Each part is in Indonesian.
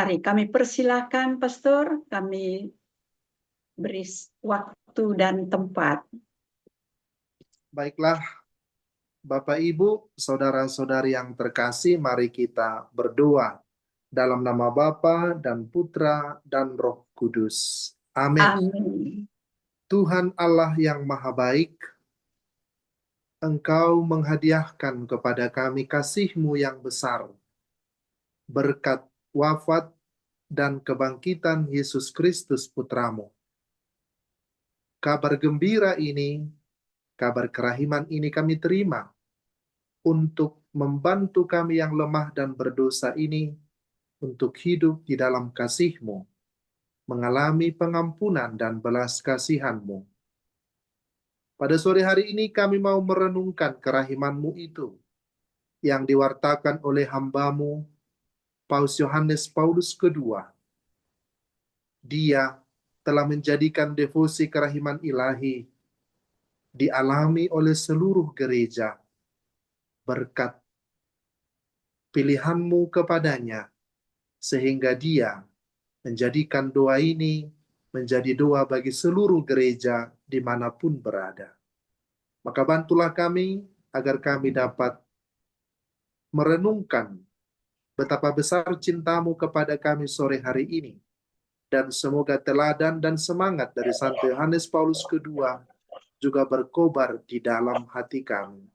Mari kami persilakan, Pastor, kami beri waktu dan tempat. Baiklah, Bapak Ibu, saudara-saudari yang terkasih, mari kita berdoa dalam nama Bapa dan Putra dan Roh Kudus. Amin. Amin. Tuhan Allah yang Maha Baik, Engkau menghadiahkan kepada kami kasih-Mu yang besar, berkat wafat dan kebangkitan Yesus Kristus Putramu. Kabar gembira ini, kabar kerahiman ini kami terima untuk membantu kami yang lemah dan berdosa ini untuk hidup di dalam kasih-Mu, mengalami pengampunan dan belas kasihan-Mu. Pada sore hari ini kami mau merenungkan kerahiman-Mu itu, yang diwartakan oleh hamba-Mu, Paus Yohanes Paulus II. Dia telah menjadikan devosi kerahiman ilahi dialami oleh seluruh gereja berkat pilihan-Mu kepadanya, sehingga dia menjadikan doa ini menjadi doa bagi seluruh gereja dimanapun berada. Maka bantulah kami agar kami dapat merenungkan betapa besar cinta-Mu kepada kami sore hari ini. Dan semoga teladan dan semangat dari Santo Yohanes Paulus II juga berkobar di dalam hati kami.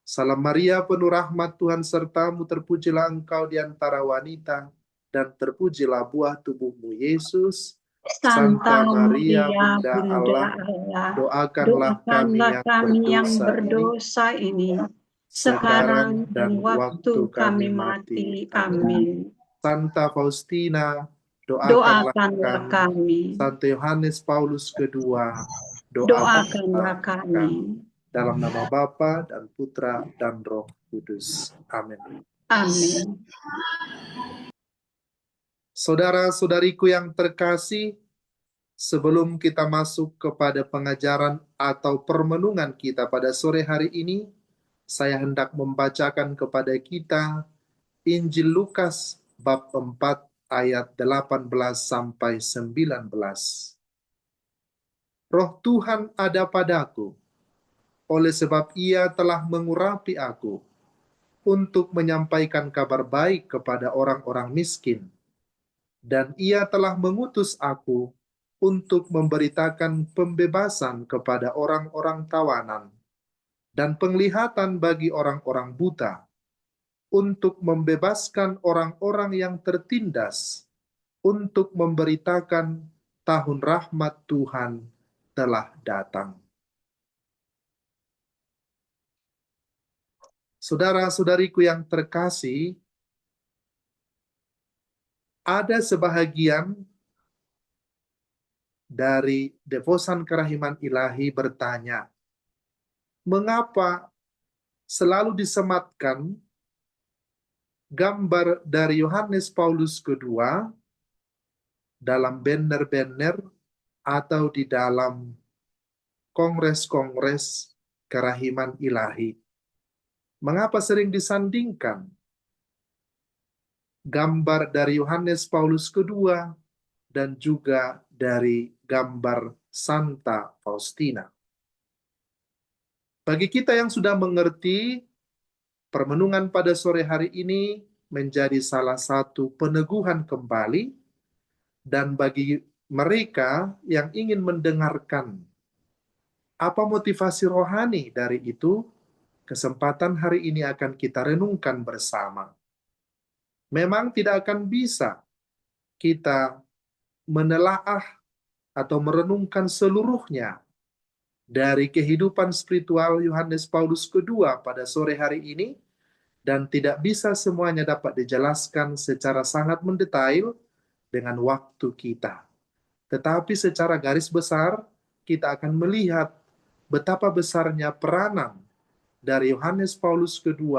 Salam Maria, penuh rahmat, Tuhan sertamu, terpujilah engkau di antara wanita, dan terpujilah buah tubuhmu, Yesus. Santa Maria, Maria, Bunda Bunda Allah, Allah, doakanlah doakanlah kami yang berdosa berdosa ini, sekarang sekarang dan dan waktu kami mati. Amin. Santa Faustina, doakanlah Doakanlah kami. kami, Santo Yohanes Paulus II, doakanlah doakanlah kami. dalam nama Bapa dan Putra dan Roh Kudus. Amin. Amin. Saudara-saudariku yang terkasih, sebelum kita masuk kepada pengajaran atau permenungan kita pada sore hari ini, saya hendak membacakan kepada kita Injil Lukas bab 4 ayat 18 sampai 19. Roh Tuhan ada padaku, oleh sebab Ia telah mengurapi aku untuk menyampaikan kabar baik kepada orang-orang miskin, dan Ia telah mengutus aku untuk memberitakan pembebasan kepada orang-orang tawanan dan penglihatan bagi orang-orang buta, untuk membebaskan orang-orang yang tertindas, untuk memberitakan tahun rahmat Tuhan telah datang. Saudara-saudariku yang terkasih, ada sebahagian dari devosan kerahiman ilahi bertanya, mengapa selalu disematkan gambar dari Yohanes Paulus II dalam banner-banner atau di dalam kongres-kongres kerahiman ilahi? Mengapa sering disandingkan gambar dari Yohanes Paulus II dan juga dari gambar Santa Faustina? Bagi kita yang sudah mengerti, permenungan pada sore hari ini menjadi salah satu peneguhan kembali, dan bagi mereka yang ingin mendengarkan apa motivasi rohani dari itu, kesempatan hari ini akan kita renungkan bersama. Memang tidak akan bisa kita menelaah atau merenungkan seluruhnya dari kehidupan spiritual Yohanes Paulus II pada sore hari ini, dan tidak bisa semuanya dapat dijelaskan secara sangat mendetail dengan waktu kita. Tetapi secara garis besar, kita akan melihat betapa besarnya peranan dari Yohanes Paulus II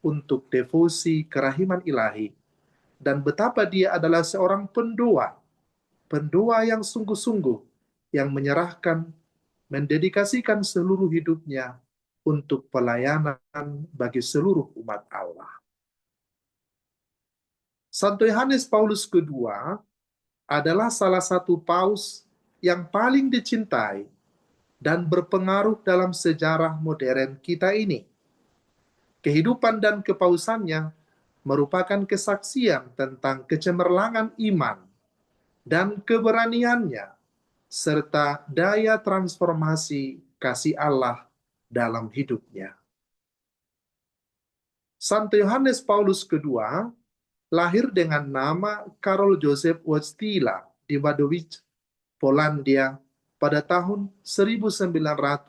untuk devosi kerahiman ilahi, dan betapa dia adalah seorang pendoa yang sungguh-sungguh, yang menyerahkan, mendedikasikan seluruh hidupnya untuk pelayanan bagi seluruh umat Allah. Santo Yohanes Paulus II adalah salah satu paus yang paling dicintai dan berpengaruh dalam sejarah modern kita ini. Kehidupan dan kepausannya merupakan kesaksian tentang kecemerlangan iman dan keberaniannya, serta daya transformasi kasih Allah dalam hidupnya. Santo Yohanes Paulus II lahir dengan nama Karol Joseph Wojtyla di Wadowice, Polandia pada tahun 1920.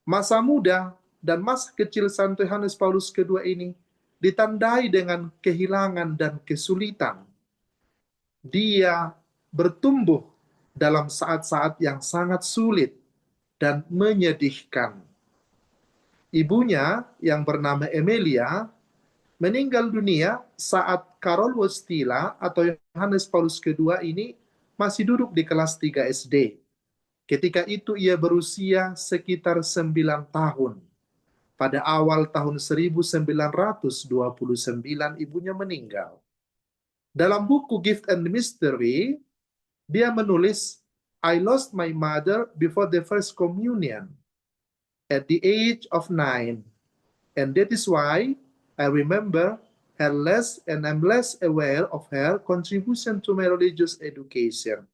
Masa muda dan masa kecil Santo Yohanes Paulus II ini ditandai dengan kehilangan dan kesulitan. Dia bertumbuh dalam saat-saat yang sangat sulit dan menyedihkan. Ibunya yang bernama Emilia meninggal dunia saat Karol Wojtyla atau Yohanes Paulus II ini masih duduk di kelas 3 SD. Ketika itu ia berusia sekitar 9 tahun. Pada awal tahun 1929 ibunya meninggal. Dalam buku Gift and Mystery, dia menulis, I lost my mother before the first communion at the age of 9. And that is why I remember her less and I'm less aware of her contribution to my religious education.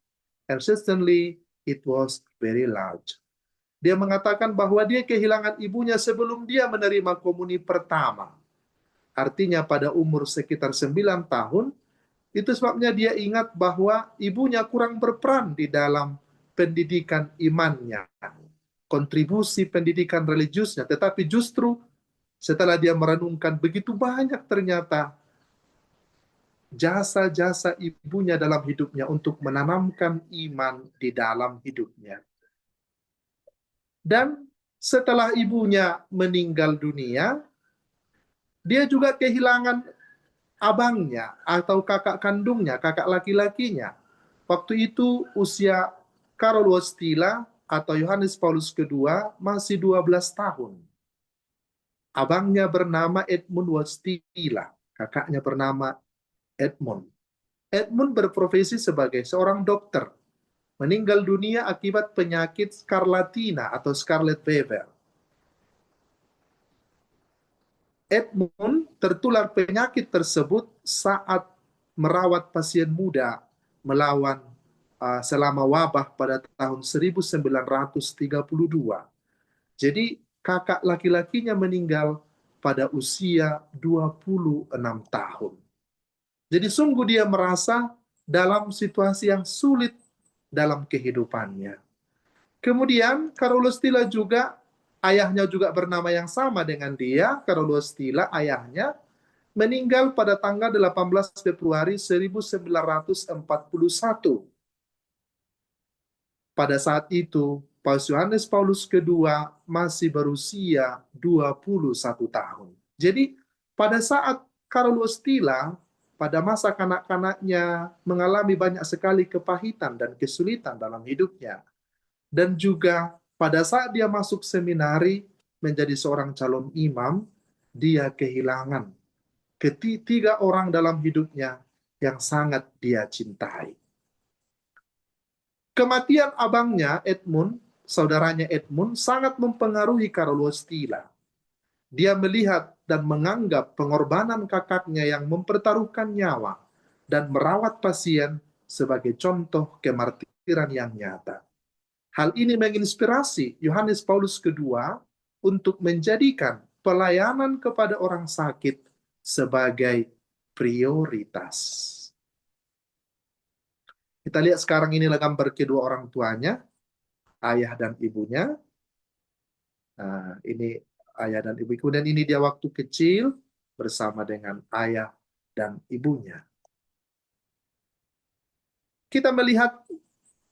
And certainly it was very large. Dia mengatakan bahwa dia kehilangan ibunya sebelum dia menerima komuni pertama. Artinya pada umur sekitar 9 tahun, itu sebabnya dia ingat bahwa ibunya kurang berperan di dalam pendidikan imannya, kontribusi pendidikan religiusnya. Tetapi justru setelah dia merenungkan begitu banyak ternyata jasa-jasa ibunya dalam hidupnya untuk menanamkan iman di dalam hidupnya. Dan setelah ibunya meninggal dunia, dia juga kehilangan abangnya atau kakak kandungnya, kakak laki-lakinya. Waktu itu usia Karol Wojtyla atau Yohanes Paulus II masih 12 tahun. Abangnya bernama Edmund Wojtyla, kakaknya bernama Edmund. Edmund berprofesi sebagai seorang dokter, meninggal dunia akibat penyakit skarlatina atau scarlet fever. Edmund tertular penyakit tersebut saat merawat pasien muda melawan selama wabah pada tahun 1932. Jadi kakak laki-lakinya meninggal pada usia 26 tahun. Jadi sungguh dia merasa dalam situasi yang sulit dalam kehidupannya. Kemudian Karol Wojtyla juga, ayahnya juga bernama yang sama dengan dia, Karol Wojtyla, ayahnya meninggal pada tanggal 18 Februari 1941. Pada saat itu, Paus Yohanes Paulus II masih berusia 21 tahun. Jadi, pada saat Karol Wojtyla, pada masa kanak-kanaknya mengalami banyak sekali kepahitan dan kesulitan dalam hidupnya. Dan juga pada saat dia masuk seminari menjadi seorang calon imam, dia kehilangan ketiga orang dalam hidupnya yang sangat dia cintai. Kematian abangnya Edmund, saudaranya Edmund, sangat mempengaruhi Karol Wojtyla. Dia melihat dan menganggap pengorbanan kakaknya yang mempertaruhkan nyawa dan merawat pasien sebagai contoh kemartiran yang nyata. Hal ini menginspirasi Yohanes Paulus II untuk menjadikan pelayanan kepada orang sakit sebagai prioritas. Kita lihat sekarang inilah gambar kedua orang tuanya, ayah dan ibunya. Nah, ini ayah dan ibu. Kemudian ini dia waktu kecil bersama dengan ayah dan ibunya. Kita melihat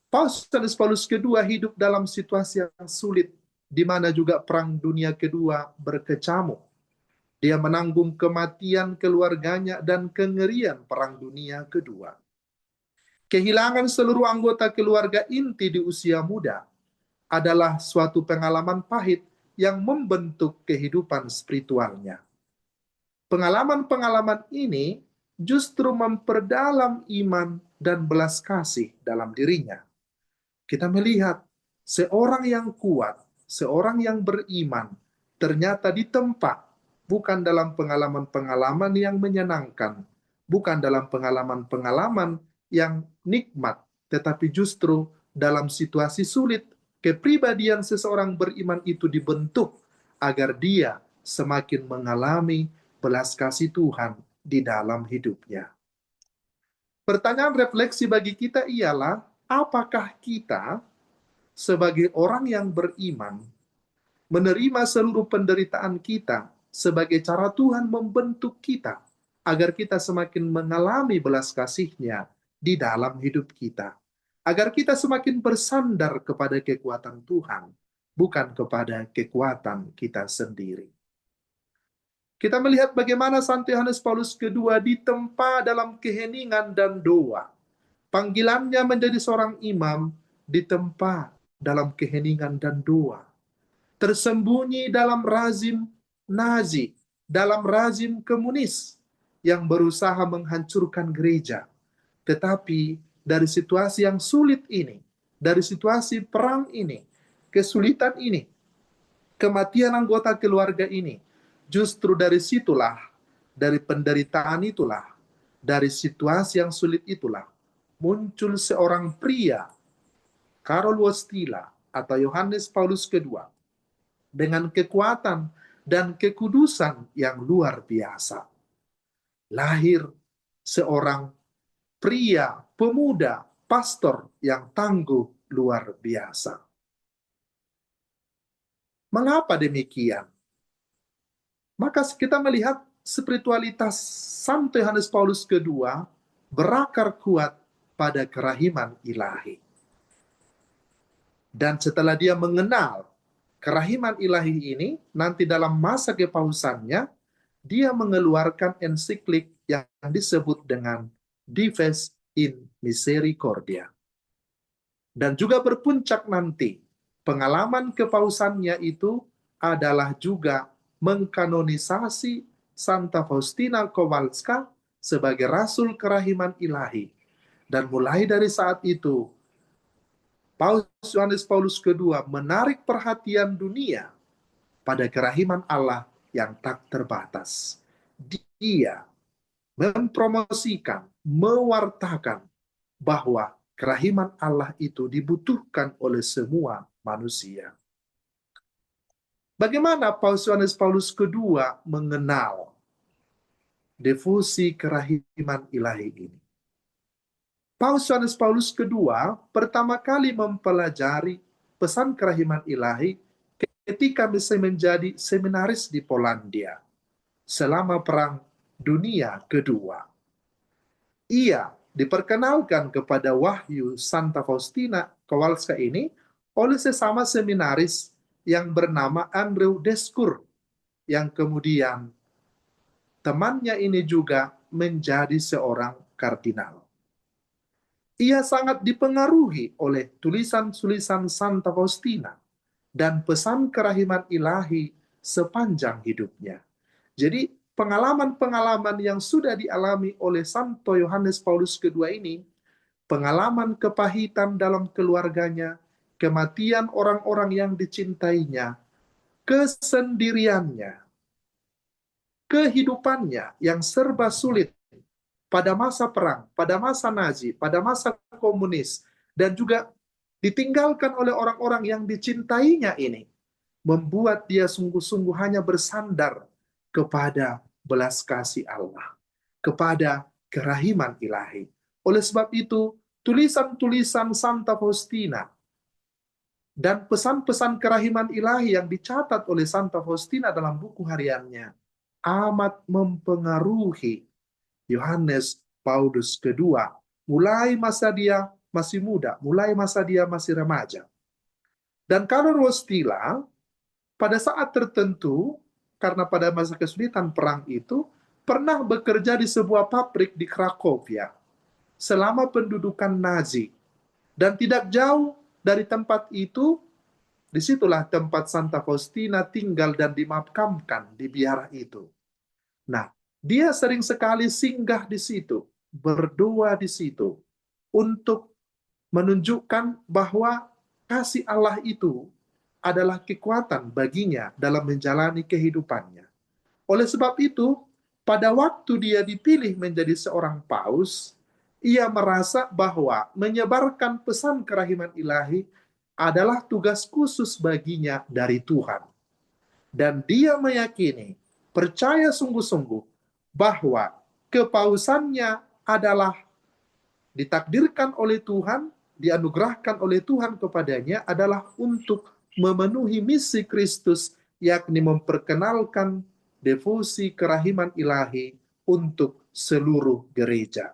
Paus Yohanes Paulus II hidup dalam situasi yang sulit, di mana juga Perang Dunia Kedua berkecamuk. Dia menanggung kematian keluarganya dan kengerian Perang Dunia Kedua. Kehilangan seluruh anggota keluarga inti di usia muda adalah suatu pengalaman pahit yang membentuk kehidupan spiritualnya. Pengalaman-pengalaman ini justru memperdalam iman dan belas kasih dalam dirinya. Kita melihat seorang yang kuat, seorang yang beriman, ternyata ditempa bukan dalam pengalaman-pengalaman yang menyenangkan, bukan dalam pengalaman-pengalaman yang nikmat, tetapi justru dalam situasi sulit, kepribadian seseorang beriman itu dibentuk agar dia semakin mengalami belas kasih Tuhan di dalam hidupnya. Pertanyaan refleksi bagi kita ialah, apakah kita sebagai orang yang beriman menerima seluruh penderitaan kita sebagai cara Tuhan membentuk kita agar kita semakin mengalami belas kasih-Nya di dalam hidup kita, agar kita semakin bersandar kepada kekuatan Tuhan, bukan kepada kekuatan kita sendiri. Kita melihat bagaimana Santo Yohanes Paulus II ditempa dalam keheningan dan doa. Panggilannya menjadi seorang imam ditempa dalam keheningan dan doa. Tersembunyi dalam rezim Nazi, dalam rezim komunis yang berusaha menghancurkan gereja. Tetapi dari situasi yang sulit ini, dari situasi perang ini, kesulitan ini, kematian anggota keluarga ini, justru dari situlah, dari penderitaan itulah, dari situasi yang sulit itulah, muncul seorang pria, Karol Wojtyla atau Yohanes Paulus II, dengan kekuatan dan kekudusan yang luar biasa. Lahir seorang pria, pemuda, pastor yang tangguh luar biasa. Mengapa demikian? Maka kita melihat spiritualitas Santo Yohanes Paulus II berakar kuat pada kerahiman ilahi. Dan setelah dia mengenal kerahiman ilahi ini, nanti dalam masa kepausannya, dia mengeluarkan ensiklik yang disebut dengan Dives in Misericordia. Dan juga berpuncak nanti, pengalaman kepausannya itu adalah juga mengkanonisasi Santa Faustina Kowalska sebagai Rasul Kerahiman Ilahi. Dan mulai dari saat itu, Paus Yohanes Paulus II menarik perhatian dunia pada kerahiman Allah yang tak terbatas. Dia mempromosikan, mewartakan bahwa kerahiman Allah itu dibutuhkan oleh semua manusia. Bagaimana Paus Yohanes Paulus II mengenal devosi kerahiman ilahi ini? Paus Yohanes Paulus II pertama kali mempelajari pesan kerahiman ilahi ketika bisa menjadi seminaris di Polandia selama Perang Dunia Kedua. Ia diperkenalkan kepada wahyu Santa Faustina Kowalska ini oleh sesama seminaris yang bernama Andrew Descour, yang kemudian temannya ini juga menjadi seorang kardinal. Ia sangat dipengaruhi oleh tulisan-tulisan Santa Faustina dan pesan kerahiman ilahi sepanjang hidupnya. Jadi pengalaman-pengalaman yang sudah dialami oleh Santo Yohanes Paulus II ini, pengalaman kepahitan dalam keluarganya, kematian orang-orang yang dicintainya, kesendiriannya, kehidupannya yang serba sulit pada masa perang, pada masa Nazi, pada masa komunis, dan juga ditinggalkan oleh orang-orang yang dicintainya ini, membuat dia sungguh-sungguh hanya bersandar kepada belas kasih Allah, kepada kerahiman ilahi. Oleh sebab itu, tulisan-tulisan Santa Faustina dan pesan-pesan kerahiman ilahi yang dicatat oleh Santa Faustina dalam buku hariannya amat mempengaruhi Yohanes Paulus II, mulai masa dia masih muda, mulai masa dia masih remaja. Dan Karol Wojtyla pada saat tertentu, karena pada masa kesulitan perang itu, pernah bekerja di sebuah pabrik di Cracovia selama pendudukan Nazi. Dan tidak jauh dari tempat itu, disitulah tempat Santa Faustina tinggal dan dimakamkan di biara itu. Nah, dia sering sekali singgah di situ, berdoa di situ, untuk menunjukkan bahwa kasih Allah itu adalah kekuatan baginya dalam menjalani kehidupannya. Oleh sebab itu, pada waktu dia dipilih menjadi seorang paus, ia merasa bahwa menyebarkan pesan kerahiman ilahi adalah tugas khusus baginya dari Tuhan. Dan dia meyakini, percaya sungguh-sungguh, bahwa kepausannya adalah ditakdirkan oleh Tuhan, dianugerahkan oleh Tuhan kepadanya adalah untuk memenuhi misi Kristus, yakni memperkenalkan devosi kerahiman ilahi untuk seluruh gereja.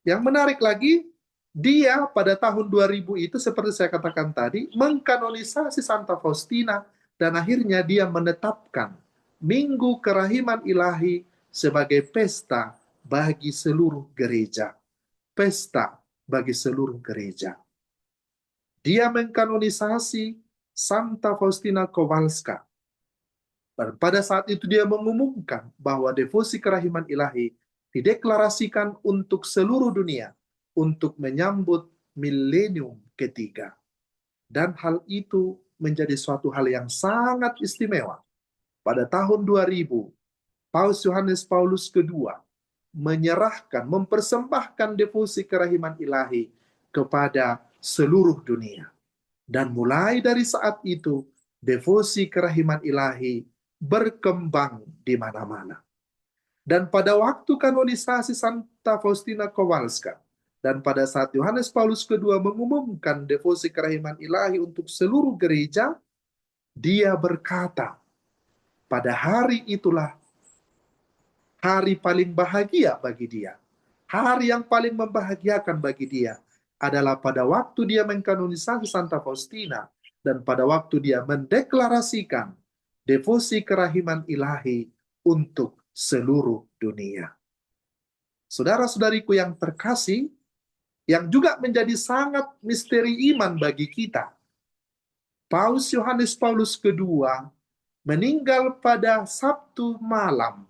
Yang menarik lagi, dia pada tahun 2000 itu seperti saya katakan tadi, mengkanonisasi Santa Faustina dan akhirnya dia menetapkan Minggu Kerahiman Ilahi sebagai pesta bagi seluruh gereja. Pesta bagi seluruh gereja. Dia mengkanonisasi Santa Faustina Kowalska. Dan pada saat itu dia mengumumkan bahwa devosi kerahiman ilahi dideklarasikan untuk seluruh dunia untuk menyambut milenium ketiga. Dan hal itu menjadi suatu hal yang sangat istimewa. Pada tahun 2000, Paus Yohanes Paulus II menyerahkan, mempersembahkan devosi kerahiman ilahi kepada seluruh dunia. Dan mulai dari saat itu, devosi kerahiman ilahi berkembang di mana-mana. Dan pada waktu kanonisasi Santa Faustina Kowalska, dan pada saat Yohanes Paulus II mengumumkan devosi kerahiman ilahi untuk seluruh gereja, dia berkata, pada hari itulah hari paling bahagia bagi dia. Hari yang paling membahagiakan bagi dia adalah pada waktu dia mengkanonisasi Santa Faustina dan pada waktu dia mendeklarasikan devosi kerahiman ilahi untuk seluruh dunia. Saudara-saudariku yang terkasih, yang juga menjadi sangat misteri iman bagi kita, Paus Yohanes Paulus II meninggal pada Sabtu malam,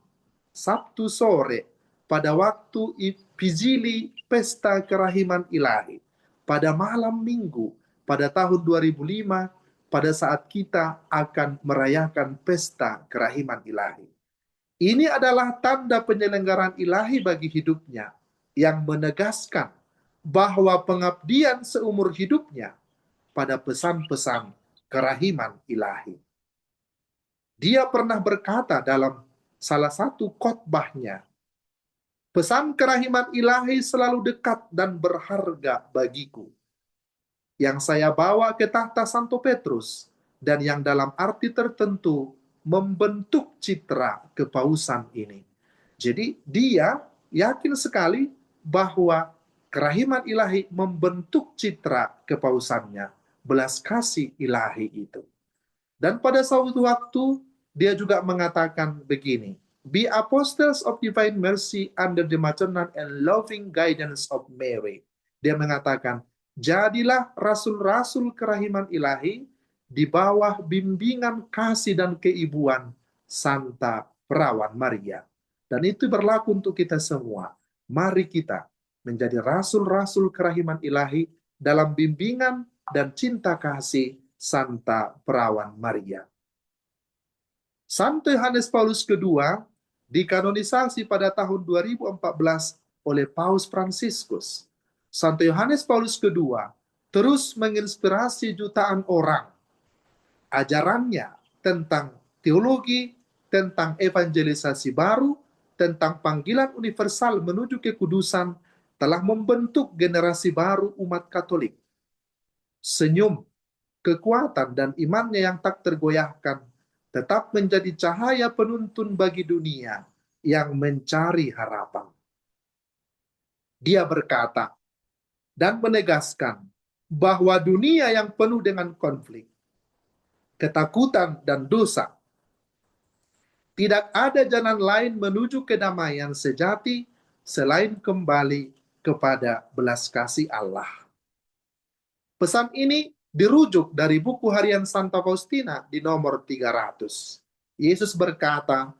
Sabtu sore, pada waktu Vigili Pesta Kerahiman Ilahi, pada malam minggu, pada tahun 2005, pada saat kita akan merayakan Pesta Kerahiman Ilahi. Ini adalah tanda penyelenggaraan ilahi bagi hidupnya, yang menegaskan bahwa pengabdian seumur hidupnya pada pesan-pesan kerahiman ilahi. Dia pernah berkata dalam salah satu khotbahnya, pesan kerahiman ilahi selalu dekat dan berharga bagiku, yang saya bawa ke tahta Santo Petrus, dan yang dalam arti tertentu membentuk citra kepausan ini. Jadi dia yakin sekali bahwa kerahiman ilahi membentuk citra kepausannya, belas kasih ilahi itu. Dan pada suatu waktu dia juga mengatakan begini, be apostles of divine mercy under the maternal and loving guidance of Mary. Dia mengatakan, jadilah rasul-rasul kerahiman ilahi di bawah bimbingan kasih dan keibuan Santa Perawan Maria. Dan itu berlaku untuk kita semua. Mari kita menjadi rasul-rasul kerahiman ilahi dalam bimbingan dan cinta kasih Santa Perawan Maria. Santo Yohanes Paulus II dikanonisasi pada tahun 2014 oleh Paus Fransiskus. Santo Yohanes Paulus II terus menginspirasi jutaan orang. Ajarannya tentang teologi, tentang evangelisasi baru, tentang panggilan universal menuju kekudusan telah membentuk generasi baru umat Katolik. Senyum, kekuatan, dan imannya yang tak tergoyahkan tetap menjadi cahaya penuntun bagi dunia yang mencari harapan. Dia berkata dan menegaskan bahwa dunia yang penuh dengan konflik, ketakutan, dan dosa, tidak ada jalan lain menuju kedamaian sejati selain kembali kepada belas kasih Allah. Pesan ini dirujuk dari buku harian Santa Faustina di nomor 300. Yesus berkata,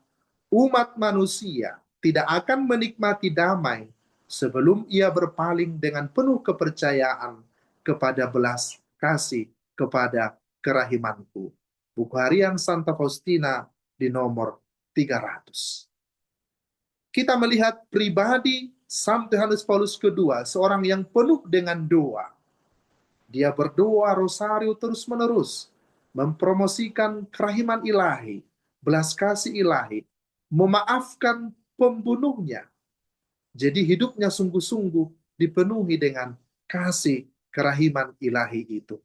umat manusia tidak akan menikmati damai sebelum ia berpaling dengan penuh kepercayaan kepada belas kasih, kepada kerahimanku. Buku Harian Santa Faustina di nomor 300. Kita melihat pribadi Santo Yohanes Paulus II, seorang yang penuh dengan doa. Dia berdoa rosario terus-menerus, mempromosikan kerahiman ilahi, belas kasih ilahi, memaafkan pembunuhnya. Jadi hidupnya sungguh-sungguh dipenuhi dengan kasih kerahiman ilahi itu.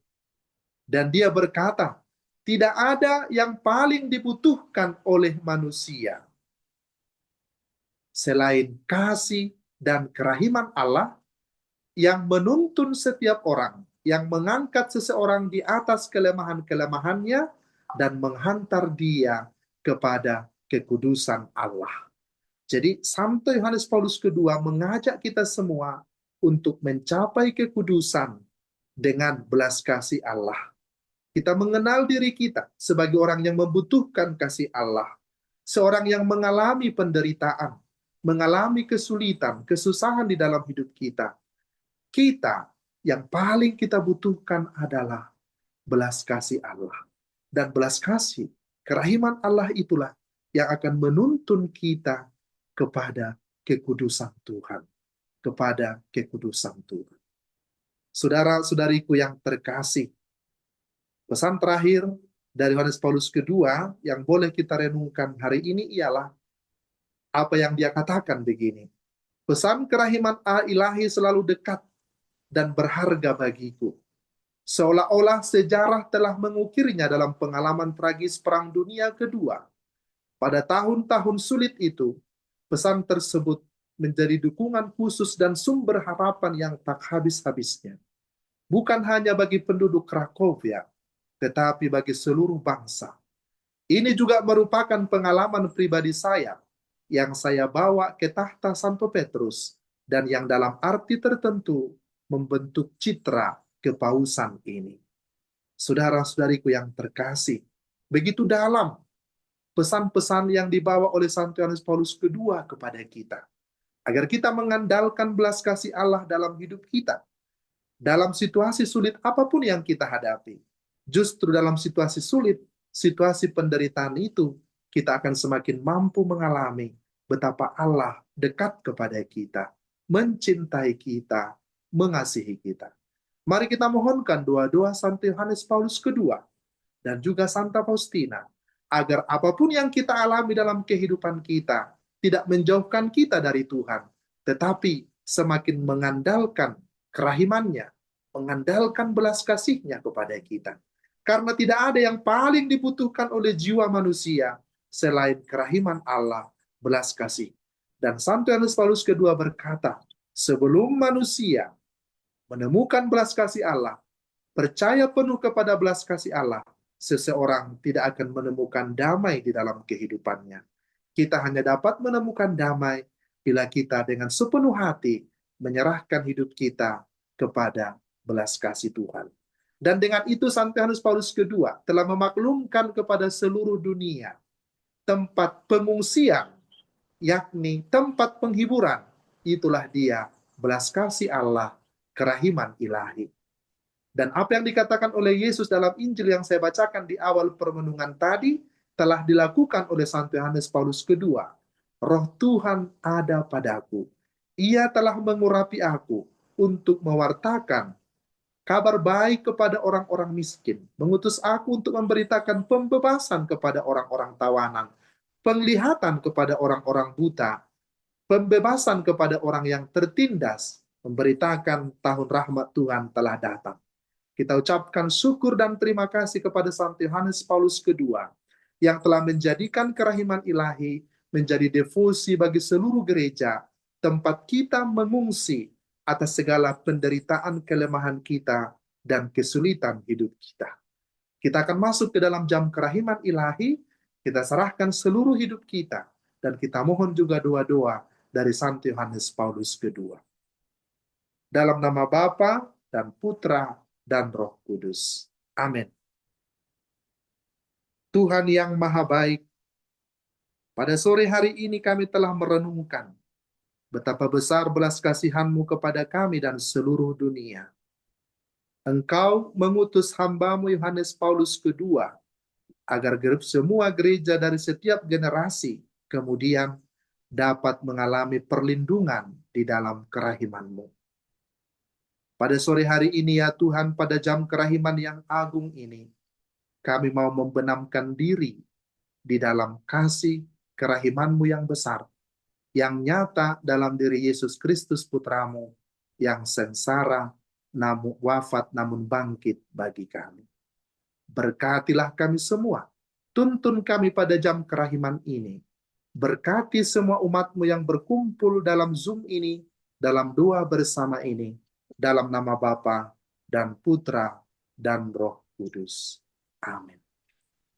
Dan dia berkata, tidak ada yang paling dibutuhkan oleh manusia selain kasih dan kerahiman Allah yang menuntun setiap orang, yang mengangkat seseorang di atas kelemahan-kelemahannya dan menghantar dia kepada kekudusan Allah. Jadi Santo Yohanes Paulus II mengajak kita semua untuk mencapai kekudusan dengan belas kasih Allah. Kita mengenal diri kita sebagai orang yang membutuhkan kasih Allah, seorang yang mengalami penderitaan, mengalami kesulitan, kesusahan di dalam hidup kita. Kita yang paling kita butuhkan adalah belas kasih Allah. Dan belas kasih, kerahiman Allah itulah yang akan menuntun kita kepada kekudusan Tuhan. Kepada kekudusan Tuhan. Saudara-saudariku yang terkasih, pesan terakhir dari Yohanes Paulus II yang boleh kita renungkan hari ini ialah apa yang dia katakan begini. Pesan kerahiman ilahi selalu dekat dan berharga bagiku. Seolah-olah sejarah telah mengukirnya dalam pengalaman tragis Perang Dunia Kedua. Pada tahun-tahun sulit itu, pesan tersebut menjadi dukungan khusus dan sumber harapan yang tak habis-habisnya. Bukan hanya bagi penduduk Krakovia, tetapi bagi seluruh bangsa. Ini juga merupakan pengalaman pribadi saya yang saya bawa ke tahta Santo Petrus dan yang dalam arti tertentu membentuk citra kepausan ini. Saudara-saudariku yang terkasih, begitu dalam pesan-pesan yang dibawa oleh Santo Yohanes Paulus II kepada kita, agar kita mengandalkan belas kasih Allah dalam hidup kita, dalam situasi sulit apapun yang kita hadapi. Justru dalam situasi sulit, situasi penderitaan itu, kita akan semakin mampu mengalami betapa Allah dekat kepada kita, mencintai kita, mengasihi kita. Mari kita mohonkan doa-doa Santo Yohanes Paulus II dan juga Santa Faustina, agar apapun yang kita alami dalam kehidupan kita tidak menjauhkan kita dari Tuhan, tetapi semakin mengandalkan kerahimannya, mengandalkan belas kasihnya kepada kita. Karena tidak ada yang paling dibutuhkan oleh jiwa manusia selain kerahiman Allah, belas kasih. Dan Santo Yohanes Paulus II berkata, sebelum manusia menemukan belas kasih Allah, percaya penuh kepada belas kasih Allah, seseorang tidak akan menemukan damai di dalam kehidupannya. Kita hanya dapat menemukan damai bila kita dengan sepenuh hati menyerahkan hidup kita kepada belas kasih Tuhan. Dan dengan itu Santo Yohanes Paulus II telah memaklumkan kepada seluruh dunia tempat pengungsian, yakni tempat penghiburan, itulah dia belas kasih Allah, kerahiman ilahi. Dan apa yang dikatakan oleh Yesus dalam Injil yang saya bacakan di awal permenungan tadi, telah dilakukan oleh Santo Yohanes Paulus II. Roh Tuhan ada padaku. Ia telah mengurapi aku untuk mewartakan kabar baik kepada orang-orang miskin, mengutus aku untuk memberitakan pembebasan kepada orang-orang tawanan, penglihatan kepada orang-orang buta, pembebasan kepada orang yang tertindas, memberitakan tahun rahmat Tuhan telah datang. Kita ucapkan syukur dan terima kasih kepada Santo Yohanes Paulus II yang telah menjadikan kerahiman ilahi menjadi devosi bagi seluruh gereja, tempat kita mengungsi atas segala penderitaan kelemahan kita dan kesulitan hidup kita. Kita akan masuk ke dalam jam kerahiman ilahi, kita serahkan seluruh hidup kita, dan kita mohon juga doa-doa dari Santo Yohanes Paulus II. Dalam nama Bapa dan Putra dan Roh Kudus. Amin. Tuhan yang Maha Baik, Pada sore hari ini kami telah merenungkan betapa besar belas kasihan-Mu kepada kami dan seluruh dunia. Engkau mengutus hamba-Mu Yohanes Paulus II agar semua gereja dari setiap generasi kemudian dapat mengalami perlindungan di dalam kerahiman-Mu. Pada sore hari ini ya Tuhan, pada jam kerahiman yang agung ini, kami mau membenamkan diri di dalam kasih kerahiman-Mu yang besar, yang nyata dalam diri Yesus Kristus Putra-Mu, yang sengsara, namun wafat, namun bangkit bagi kami. Berkatilah kami semua, tuntun kami pada jam kerahiman ini. Berkati semua umat-Mu yang berkumpul dalam Zoom ini, dalam doa bersama ini, dalam nama Bapa dan Putra dan Roh Kudus. Amin.